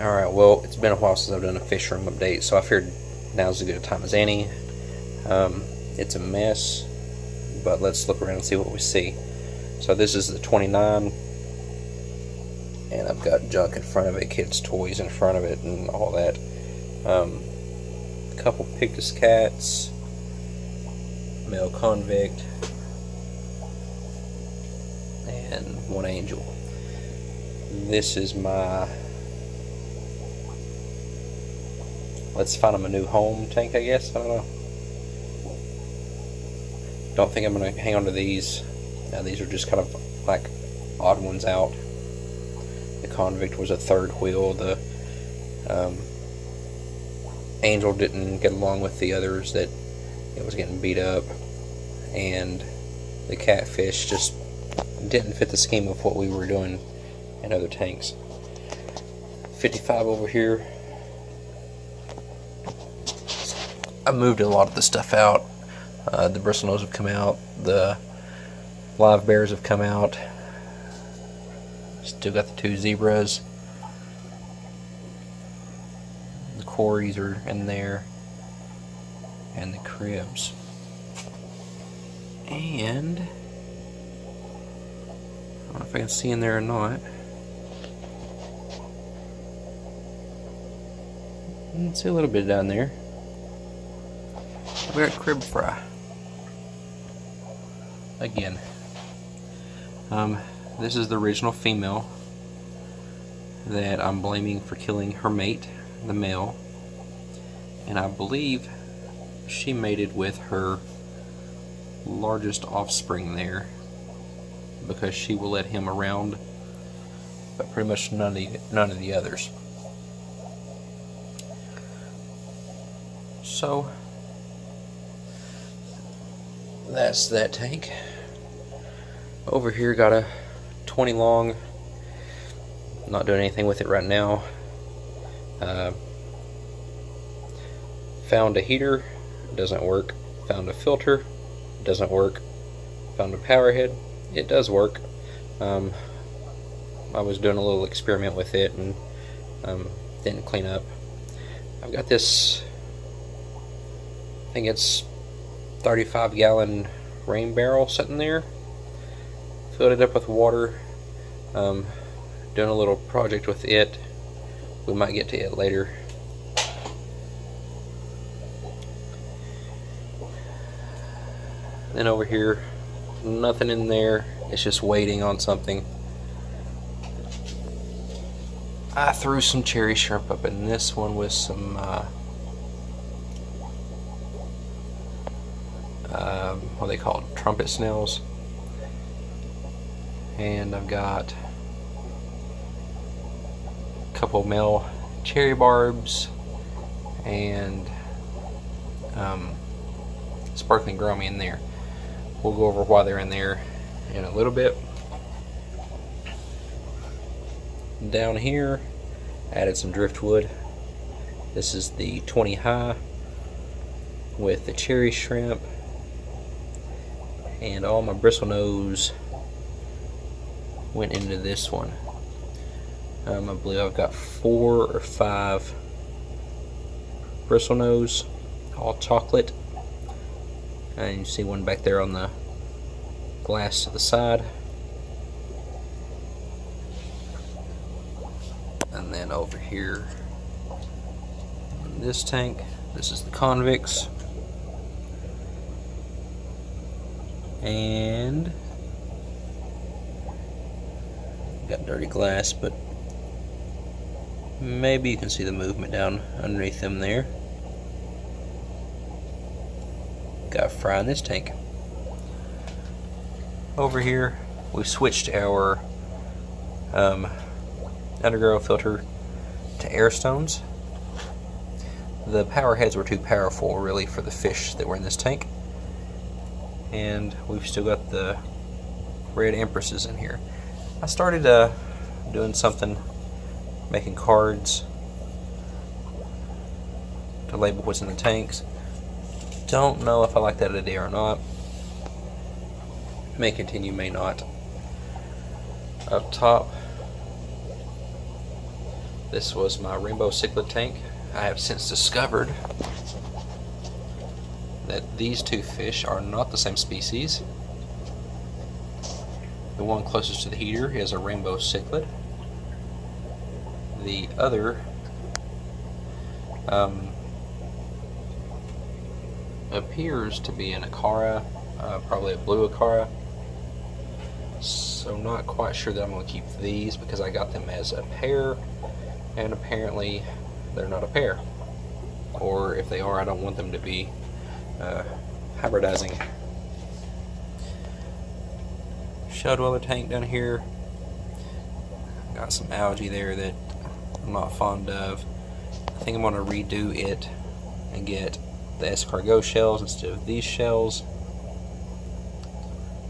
Alright, well, it's been a while since I've done a Fishroom update, so I figured now's as good a time as any. It's a mess, but let's look around and see what we see. So this is the 29, and I've got junk in front of it, kids' toys in front of it, and all that. A couple Pictus cats, male convict, and one angel. This is my let's find him a new home tank, I guess. I don't know. Don't think I'm going to hang on to these. Now, these are just kind of like odd ones out. The convict was a third wheel. The angel didn't get along with the others, that it was getting beat up. And the catfish just didn't fit the scheme of what we were doing in other tanks. 55 over here. I moved a lot of the stuff out. The bristlenose have come out. The live bears have come out. Still got the two zebras. The quarries are in there. And the cribs. And I don't know if I can see in there or not. I can see a little bit down there. We're at crib fry. Again. This is the original female that I'm blaming for killing her mate, the male. And I believe she mated with her largest offspring there, because she will let him around, but pretty much none of the others. So that's that tank. Over here got a 20 long. Not doing anything with it right now. Found a heater, doesn't work. Found a filter, doesn't work. Found a power head, it does work. I was doing a little experiment with it and didn't clean up. I've got this, I think it's 35-gallon rain barrel sitting there. Filled it up with water. Doing a little project with it. We might get to it later. Then over here, nothing in there. It's just waiting on something. I threw some cherry shrimp up in this one with some what they call trumpet snails. And I've got a couple male cherry barbs and sparkling grommy in there. We'll go over why they're in there in a little bit. Down here, added some driftwood. This is the 20 high with the cherry shrimp, and all my bristlenose went into this one. I believe I've got 4 or 5 bristlenose, all chocolate. And you see one back there on the glass to the side. And then over here in this tank, this is the convicts. And got dirty glass, but maybe you can see the movement down underneath them there. Got a fry in this tank. Over here, we've switched our undergirl filter to air stones. The power heads were too powerful, really, for the fish that were in this tank. And we've still got the red empresses in here. I started doing something, making cards to label what's in the tanks. Don't know if I like that idea or not. May continue, may not. Up top, This was my rainbow cichlid tank. I have since discovered that these two fish are not the same species. The one closest to the heater is a rainbow cichlid. The other appears to be an Acara, probably a blue Acara. So not quite sure that I'm going to keep these because I got them as a pair, and apparently they're not a pair. Or if they are, I don't want them to be hybridizing. Shell dweller tank down here. Got some algae there that I'm not fond of. I think I'm going to redo it and get the escargot shells instead of these shells,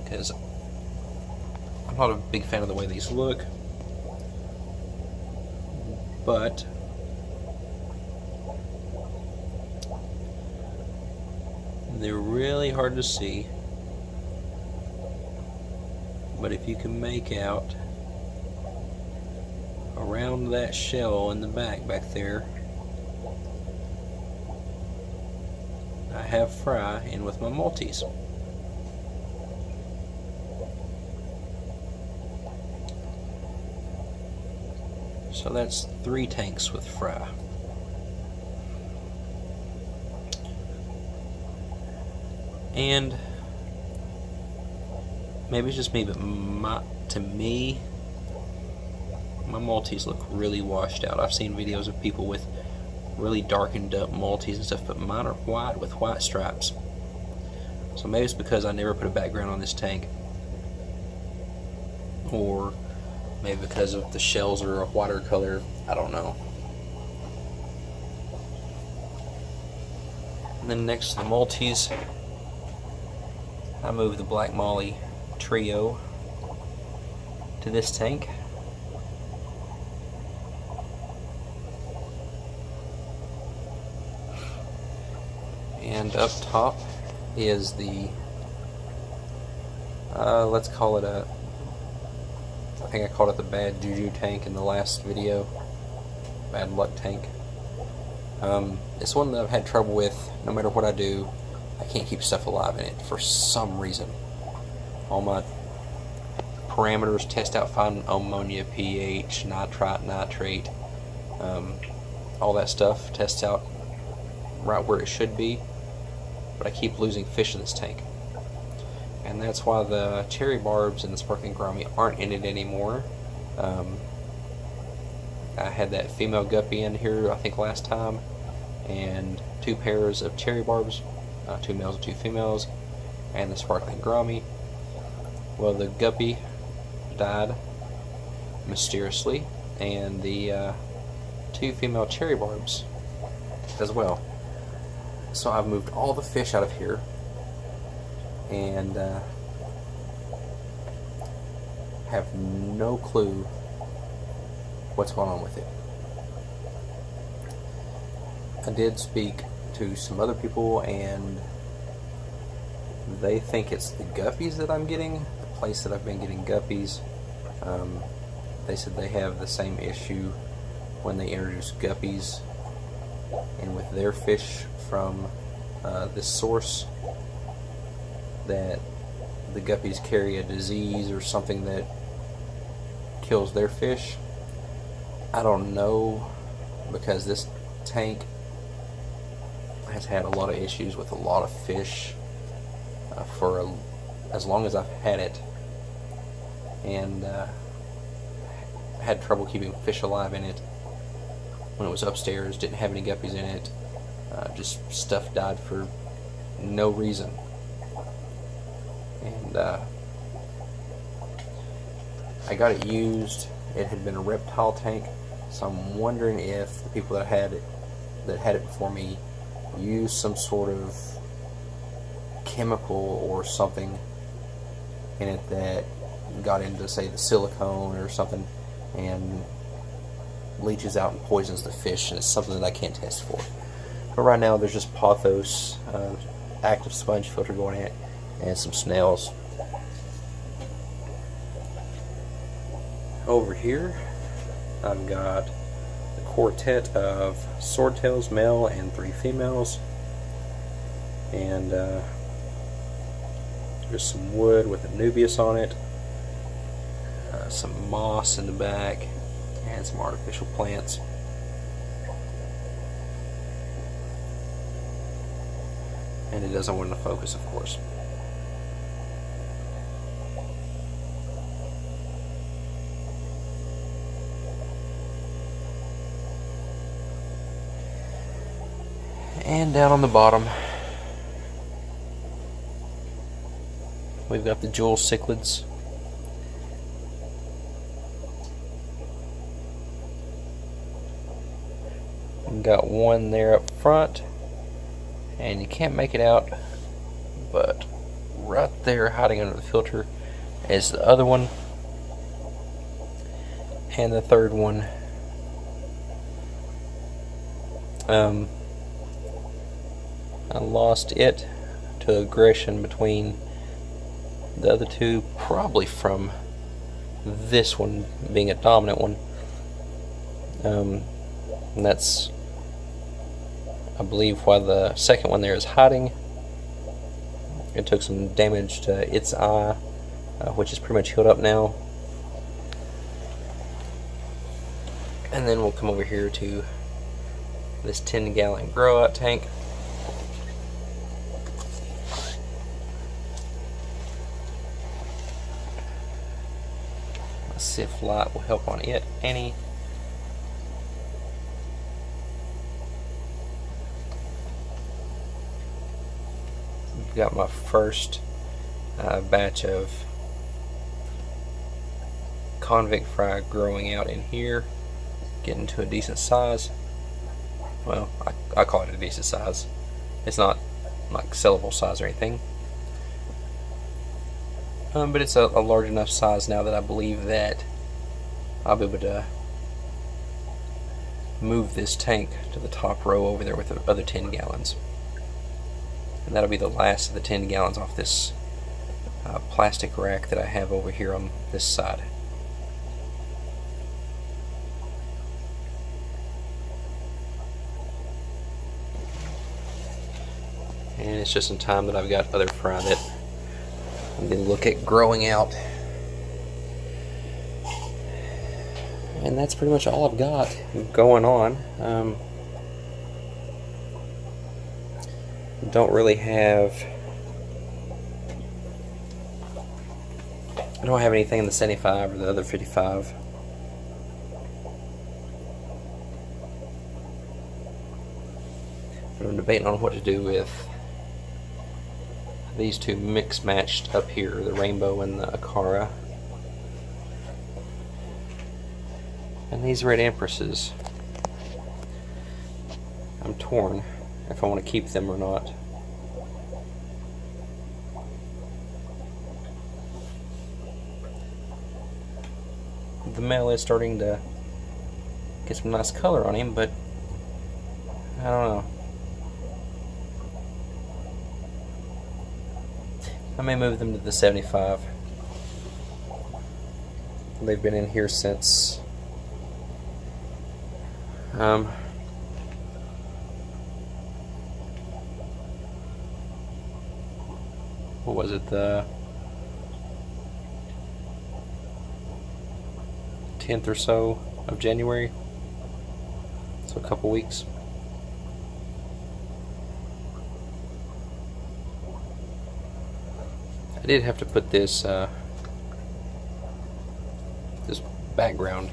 because I'm not a big fan of the way these look. But they're really hard to see. But if you can make out around that shell in the back there, I have fry in with my multis. So that's 3 tanks with fry. And maybe it's just me, but to me, my multis look really washed out. I've seen videos of people with really darkened up multis and stuff, but mine are white with white stripes. So maybe it's because I never put a background on this tank, or maybe because of the shells are a whiter color. I don't know. And then next to the multis, I moved the black molly trio to this tank. And up top is the, let's call it a, I think I called it the bad juju tank in the last video, bad luck tank. It's one that I've had trouble with. No matter what I do, I can't keep stuff alive in it for some reason. All my parameters test out fine: ammonia, pH, nitrite, nitrate, all that stuff tests out right where it should be, but I keep losing fish in this tank. And that's why the cherry barbs and the sparkling gourami aren't in it anymore. I had that female guppy in here I think last time, and 2 pairs of cherry barbs, 2 males and 2 females, and the sparkling gourami. Well, the guppy died mysteriously, and the 2 female cherry barbs as well. So I've moved all the fish out of here, and have no clue what's going on with it. I did speak to some other people, and they think it's the guppies that I'm getting, the place that I've been getting guppies. They said they have the same issue when they introduce guppies and with their fish from this source, that the guppies carry a disease or something that kills their fish. I don't know, because this tank has had a lot of issues with a lot of fish for as long as I've had it, and had trouble keeping fish alive in it. When it was upstairs, didn't have any guppies in it, just stuff died for no reason. And I got it used. It had been a reptile tank, so I'm wondering if the people that had it before me used some sort of chemical or something in it that got into, say, the silicone or something, and leaches out and poisons the fish, and it's something that I can't test for. But right now there's just pothos, active sponge filter going in it, and some snails. Over here I've got quartet of swordtails, male and 3 females, and there's some wood with a Nubius on it, some moss in the back, and some artificial plants. And it doesn't want to focus, of course. And down on the bottom, we've got the jewel cichlids. We've got one there up front, and you can't make it out, but right there hiding under the filter is the other one, and the third one I lost it to aggression between the other two, probably from this one being a dominant one, and that's, I believe, why the second one there is hiding. It took some damage to its eye, which is pretty much healed up now. And then we'll come over here to this 10-gallon grow out tank. Let's see if light will help on it any. Got my first batch of convict fry growing out in here, getting to a decent size. Well, I call it a decent size. It's not like sellable size or anything, but it's a large enough size now that I believe that I'll be able to move this tank to the top row over there with the other 10 gallons. And that'll be the last of the 10 gallons off this plastic rack that I have over here on this side. And it's just in time that I've got other fry that I'm going to look at growing out. And that's pretty much all I've got going on. Don't really have, I don't have anything in the 75 or the other 55. But I'm debating on what to do with these two mix matched up here, the rainbow and the Akara. And these red empresses, I'm torn if I want to keep them or not. The male is starting to get some nice color on him, but I don't know. I may move them to the 75. They've been in here since what was it, the 10th or so of January, so a couple weeks. I did have to put this this background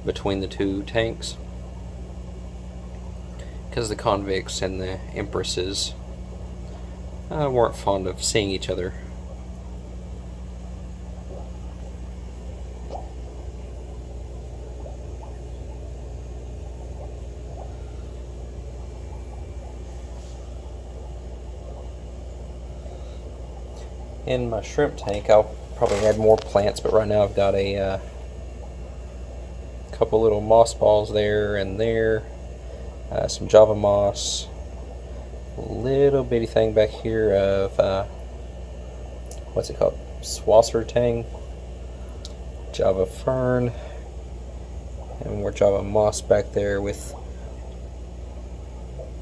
between the two tanks because the convicts and the empresses weren't fond of seeing each other. In my shrimp tank, I'll probably add more plants, but right now I've got a couple little moss balls there and there, some Java moss, a little bitty thing back here of what's it called, Swasser tang, Java fern, And more job of moss back there with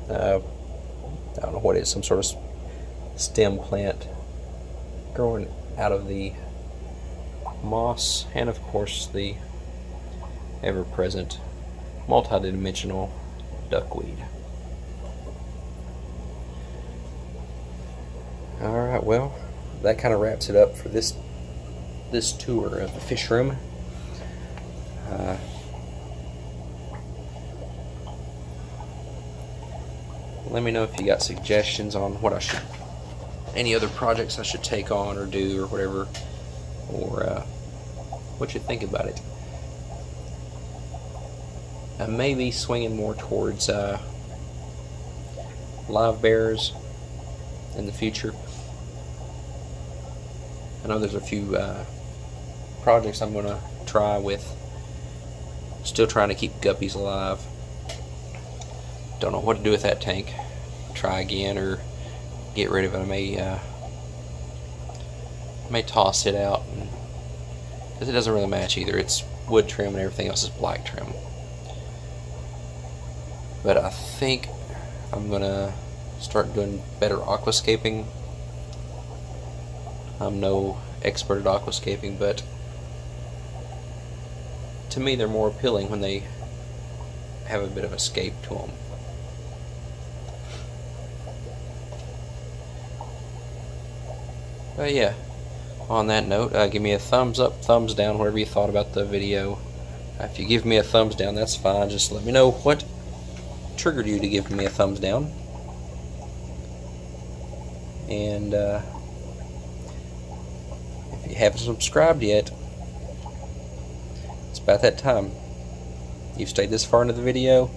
I don't know what it is, some sort of stem plant growing out of the moss, and of course the ever-present multi-dimensional duckweed. Alright, well, that kind of wraps it up for this tour of the fish room. Let me know if you got suggestions on what I should, any other projects I should take on or do or whatever, or what you think about it. I may be swinging more towards live bears in the future. I know there's a few projects I'm going to try with, still trying to keep guppies alive. Don't know what to do with that tank. Try again or get rid of it. I may toss it out, because it doesn't really match either. It's wood trim and everything else is black trim. But I think I'm gonna start doing better aquascaping. I'm no expert at aquascaping, but to me they're more appealing when they have a bit of escape to them. But yeah, on that note, give me a thumbs up, thumbs down, whatever you thought about the video. If you give me a thumbs down, that's fine. Just let me know what triggered you to give me a thumbs down. And if you haven't subscribed yet, it's about that time. You've stayed this far into the video,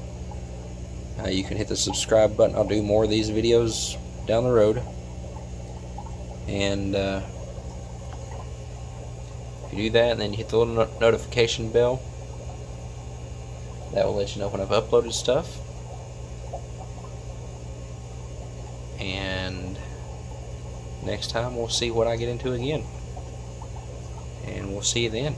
you can hit the subscribe button. I'll do more of these videos down the road. And if you do that and then you hit the little notification bell, that will let you know when I've uploaded stuff. And next time we'll see what I get into again. And we'll see you then.